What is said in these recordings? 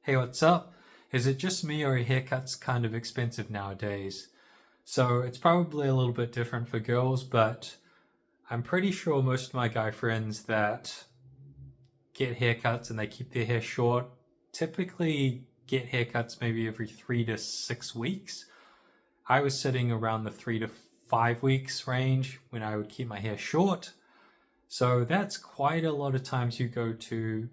Hey, what's up? Is it just me or are haircuts kind of expensive nowadays? So it's probably a little bit different for girls, but I'm pretty sure most of my guy friends that get haircuts and they keep their hair short typically get haircuts maybe every 3 to 6 weeks. I was sitting around the 3 to 5 weeks range when I would keep my hair short. So that's quite a lot of times you go to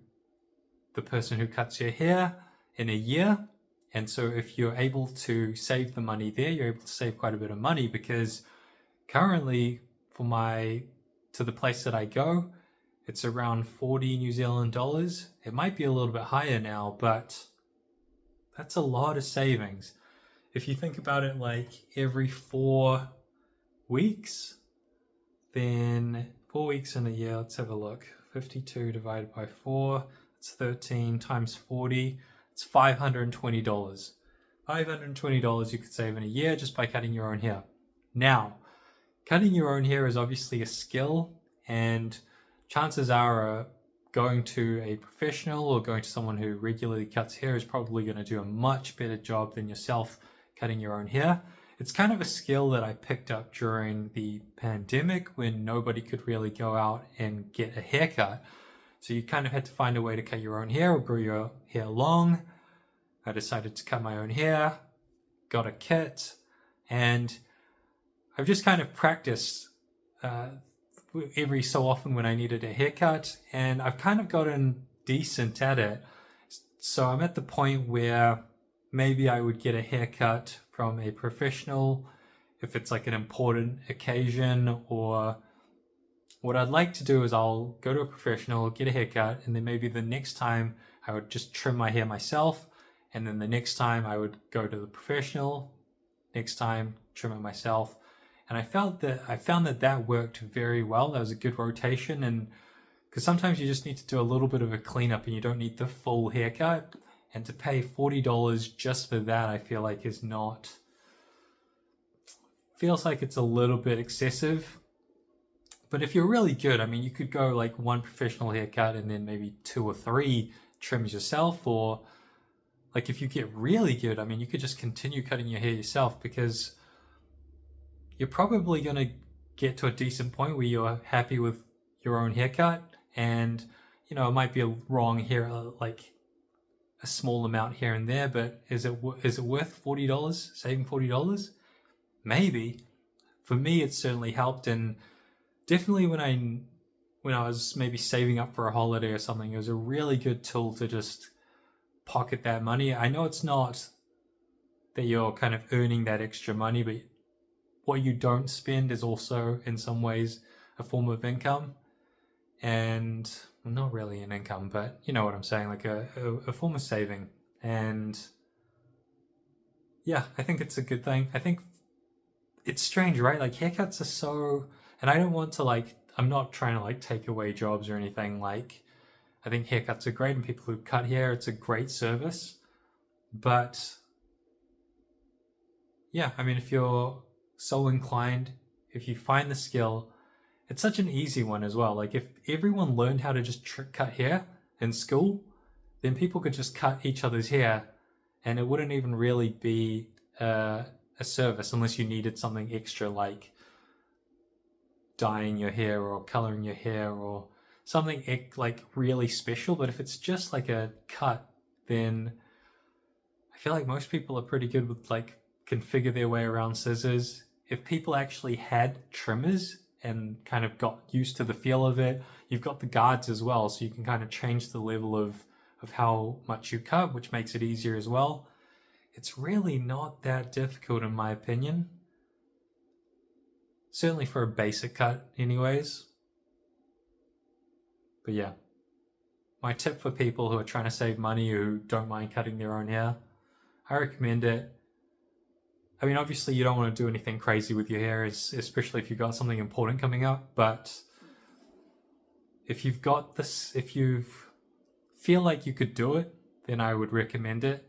the person who cuts your hair in a year. And so if you're able to save the money there, you're able to save quite a bit of money because currently for my to the place that I go, it's around 40 New Zealand dollars. It might be a little bit higher now, but that's a lot of savings. If you think about it like every 4 weeks, then 4 weeks in a year, let's have a look. 52 divided by 4, it's 13 times 40, it's $520. $520 you could save in a year just by cutting your own hair. Now, cutting your own hair is obviously a skill, and chances are going to a professional or going to someone who regularly cuts hair is probably going to do a much better job than yourself cutting your own hair. It's kind of a skill that I picked up during the pandemic when nobody could really go out and get a haircut. So you kind of had to find a way to cut your own hair or grow your hair long. I decided to cut my own hair, got a kit, and I've just kind of practiced every so often when I needed a haircut, and I've kind of gotten decent at it. So I'm at the point where maybe I would get a haircut from a professional if it's like an important occasion, or what I'd like to do is I'll go to a professional, get a haircut, and then maybe the next time I would just trim my hair myself, and then the next time I would go to the professional, next time trim it myself. And I found that worked very well. That was a good rotation, and because sometimes you just need to do a little bit of a cleanup and you don't need the full haircut. And to pay $40 just for that, I feel like feels like it's a little bit excessive. But if you're really good, I mean, you could go like one professional haircut and then maybe 2 or 3 trims yourself. Or like if you get really good, I mean, you could just continue cutting your hair yourself, because you're probably going to get to a decent point where you're happy with your own haircut. And, it might be a wrong hair, like a small amount here and there, but is it worth $40? Saving $40? Maybe. For me, it's certainly helped, and definitely when I was maybe saving up for a holiday or something, it was a really good tool to just pocket that money. I know it's not that you're kind of earning that extra money, but what you don't spend is also in some ways a form of income. And well, not really an income, but you know what I'm saying, like a form of saving. And yeah, I think it's a good thing. I think it's strange, right? Like haircuts are so, and I don't want to I'm not trying to take away jobs or anything. Like, I think haircuts are great, and people who cut hair, it's a great service. But yeah, I mean, if you're so inclined, if you find the skill, it's such an easy one as well. Like if everyone learned how to just cut hair in school, then people could just cut each other's hair, and it wouldn't even really be a service unless you needed something extra like dyeing your hair or coloring your hair or something like really special. But if it's just like a cut, then I feel like most people are pretty good with configure their way around scissors. If people actually had trimmers and kind of got used to the feel of it, you've got the guards as well, so you can kind of change the level of how much you cut, which makes it easier as well. It's really not that difficult in my opinion. Certainly for a basic cut anyways. But yeah, my tip for people who are trying to save money, who don't mind cutting their own hair, I recommend it. I mean, obviously you don't want to do anything crazy with your hair, especially if you've got something important coming up. But if you've got this, if you feel like you could do it, then I would recommend it.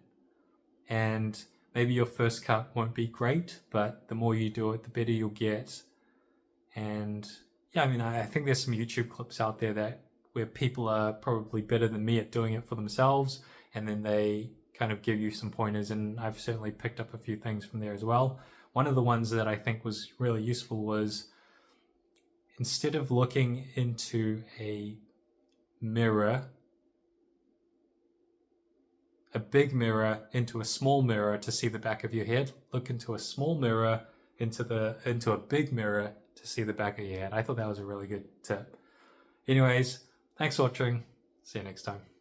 And maybe your first cut won't be great, but the more you do it, the better you'll get. And yeah, I mean, I think there's some YouTube clips out there where people are probably better than me at doing it for themselves, and then they kind of give you some pointers, and I've certainly picked up a few things from there as well. One of the ones that I think was really useful was, instead of looking into a mirror, a big mirror into a small mirror to see the back of your head, look into a small mirror into a big mirror to see the back of your head. I thought that was a really good tip. Anyways, thanks for watching. See you next time.